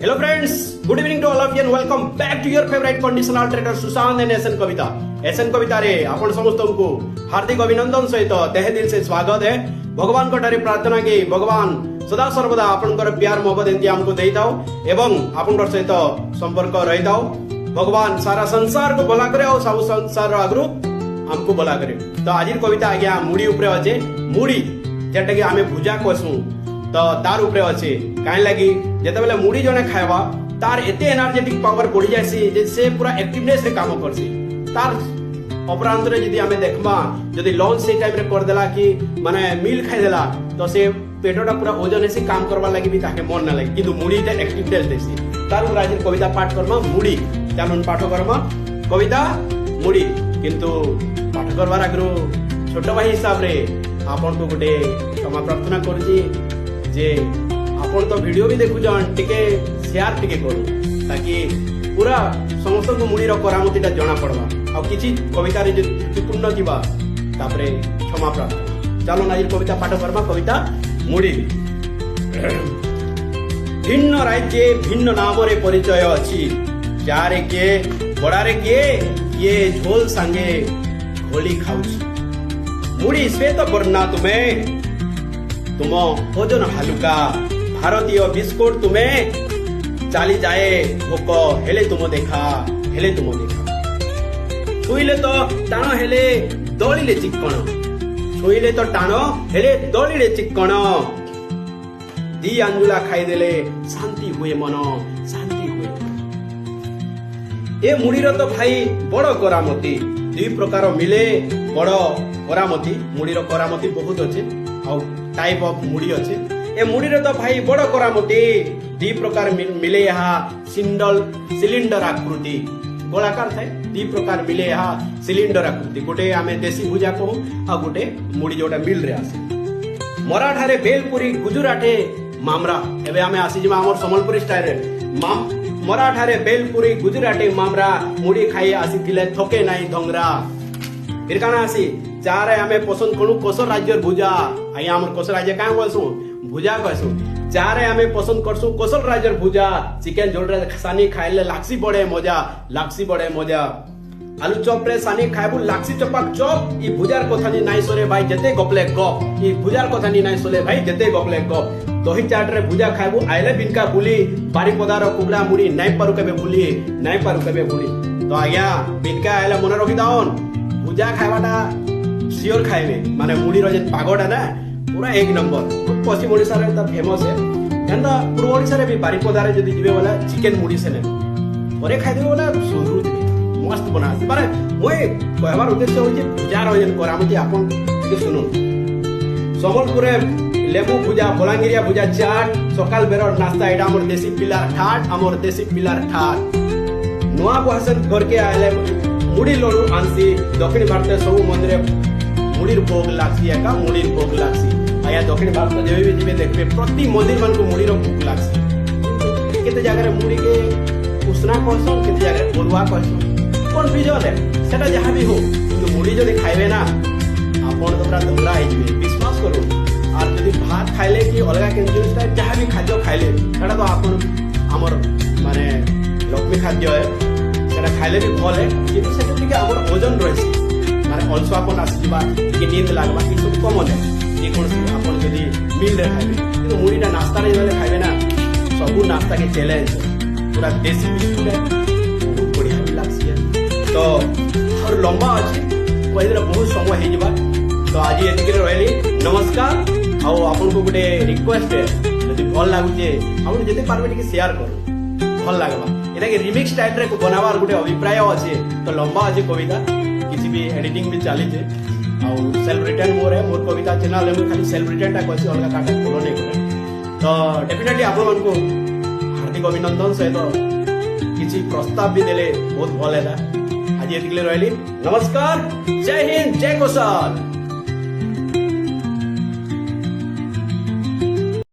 Hello friends, good evening to all of you and welcome back to your favorite conditional trader Sushant and SN Kavita. SN कविता रे आपण समस्तଙ୍କୁ हार्दिक अभिनंदन सहित तहे दिल से स्वागत है। भगवान को ठारे प्रार्थना की भगवान सदा सर्वदा आपनकर प्यार मोहब्बत एंती हमको देई दाओ एवं आपनकर सहित संपर्क रही दाओ। भगवान सारा संसार को भला करे और सब संसार आगरू हमको भला करे। तो आज कविता आज्ञा मुड़ी ऊपर अच्छे मुड़ी जेटा कि आमे भुजा कहसू तो तार ऊपर अच्छे कहीं लगी जिते मुड़ी जने खावा तार एते एनर्जेटिक पावर बढ़ी जासी जे से पूरा एक्टिवनेस रे काम करसी। तार अपरांत रे जदी हमें देखबा जदी लंच से टाइम रे कर देला कि माने मील खाइ देला तो से पेटटा पूरा ओजन से काम करबा लागि भी ताके मन ना लागे किंतु मुड़ी ता एक्टिवनेस देसी। तार ऊपर आज कविता पाठ करमा मुड़ी चालून पाठ करमा कविता मुड़ी किंतु पाठ करबार आगरो छोट भाई हिसाब रे आपन को गोटे क्षमा प्रार्थना करजी जे आपण तो वीडियो भी देखु जन टिके शेयर टिके करू ताकि पूरा समस्त को मुड़ी रो करामतीटा जणा पड़वा आ किछि कविता रे जे पूर्ण दिबा तापरे क्षमा प्रार्थना। चलो आज कविता पाठ करमा कविता मुड़ी। भिन्न राज्ये भिन्न नाम रे परिचय अछि जारे के बड़ारे के ये झोल संगे घोली खाउछि मुड़ी श्वेत वर्णा तुम्हें तुम ओजन हालुका भारतीय बिस्कुट तुम्हें चाली जाए भोक हेले तुम देखा छुईले तो टाण हेले दलिले चिक्कण छुईले तो टाण हेले दलिले चिक्कण दी अंजुला खाईदेले शांति हुए मन शांति हुए। ए मुड़ीर तो भाई बड़ करामती दुई प्रकार मिले बड़ करामती मुड़ीर करामती बहुत अच्छे आउ टाइप ऑफ मुड़ी अच्छे। ए मुड़ी रे तो भाई बड़ करामती दी प्रकार मिले यहाँ सिलिंडर आकृति गोलाकार थाए दी प्रकार मिले यहाँ सिलिंडर आकृति गोटे आमे देसी भुजा कहू आ गोटे मुड़ी जोटा मिल रे आसे। मराठारे बेलपुरी गुजराटे मामरा एबे आमे आसी जिमा हमर संबलपुरी स्टाइल रे मराठारे बेलपुरी गुजराटे मामरा मुड़ी खाई आसीथिले थके नाही धंगरा। फिर काना आसी चारे आमे पसंद करू कोसर राज्यर भुजा आई हमर कोसर राज्य का बोलसु भुजा कहसु चारे आमे पसंद करसु कोसर राज्यर भुजा चिकन झोल रे सानी खाइले लाक्सी बड़े मजा आलू चॉप रे सानी खाइबु लाक्सी चपाक चॉप ई भुजार कथानी नाइ सोरे भाई जते गपले गप ई भुजार कथानी नाइ सोले भाई जते गपले गप दही चाट रे भुजा खाइबु आइले बिनका बुली बारिपदार कुबड़ा मुड़ी नाइ पारु केबे बुली तो आज्ञा बिनका आइले मन रखि दाओन भुजा खाइबाटा सियोर खाइबे माने मुड़ीर जे पागोटा ना पूरा एक नंबर पश्चिम ओडिसा रे त फेमस है एंदा पूर्व ओडिसा रे भी बारिपदार जदी जिबे वाला चिकन मुड़ी से ने परे खाइ देबे वाला सुरु मस्त बनासी माने मोय कहबार उद्देश्य होय जे भुजार होय करामती आपन के सुनुन संबलपुर लेबू भुजा बलांगिरिया भुजा चाट सकाल बेर नाश्ता एडा हमर देसी पिलार ठाट नोआ बहसन करके आले मुड़ी लडू आनसी दक्षिण भारत सब मंदिर मुड़ीर भोग लागसी एका मुड़ीर भोग लागसी आया दक्षिण भारत जेबे भी जिबे देखबे प्रति मंदिर मान को मुड़ीर भोग लागसी केते जगह रे मुड़ी के उसना कहसो केते जगह रे बोलवा कहसो कन्फ्यूजन है सेटा जहां भी हो किंतु मुड़ी जदि खाइबे ना आपन तो पूरा धंगरा आइ जिबे विश्वास करो। और जदि भात खाइले कि अलगा केंद्र स्टाइल जहां भी खाद्य खाइले सेटा तो आपन हमर माने लक्ष्मी खाद्य है सेटा खाइले भी भल है किंतु सेटा टिके हमर ओजन रहसी माने अलसुआपन आसी जिबा कि नींद लागबा कि सब कमन है जे कोन आपन जदि मिल रे खाइबे किंतु मुड़ीटा नाश्ता रे जदि खाइबे ना सब नाश्ता के चैलेंज पूरा देसी बिस्कुट है बहुत बढ़िया भी लागसी है तो और लंबा अच्छे कहले बहुत समय हो जावा तो आज एतिके रहली नमस्कार आउ आपन को गोटे रिक्वेस्ट है जदि भल लागुचे आपन जते पारबे टिके शेयर करू भल लागबा एटा के रिमिक्स स्टाइल रे बनावार गोटे अभिप्राय अच्छे तो लंबा अच्छे कविता किसी भी एडिटिंग भी चली थे आउ सेल्फ रिटर्न मोर कविता चैनल में खाली सेल्फ रिटर्न टा कहसी अलगा काटा फॉलो नहीं करे तो डेफिनेटली आपन मन को हार्दिक अभिनंदन सहित किसी प्रस्ताव भी देले बहुत भल है आज ये रहली नमस्कार जय हिंद जय कोसल।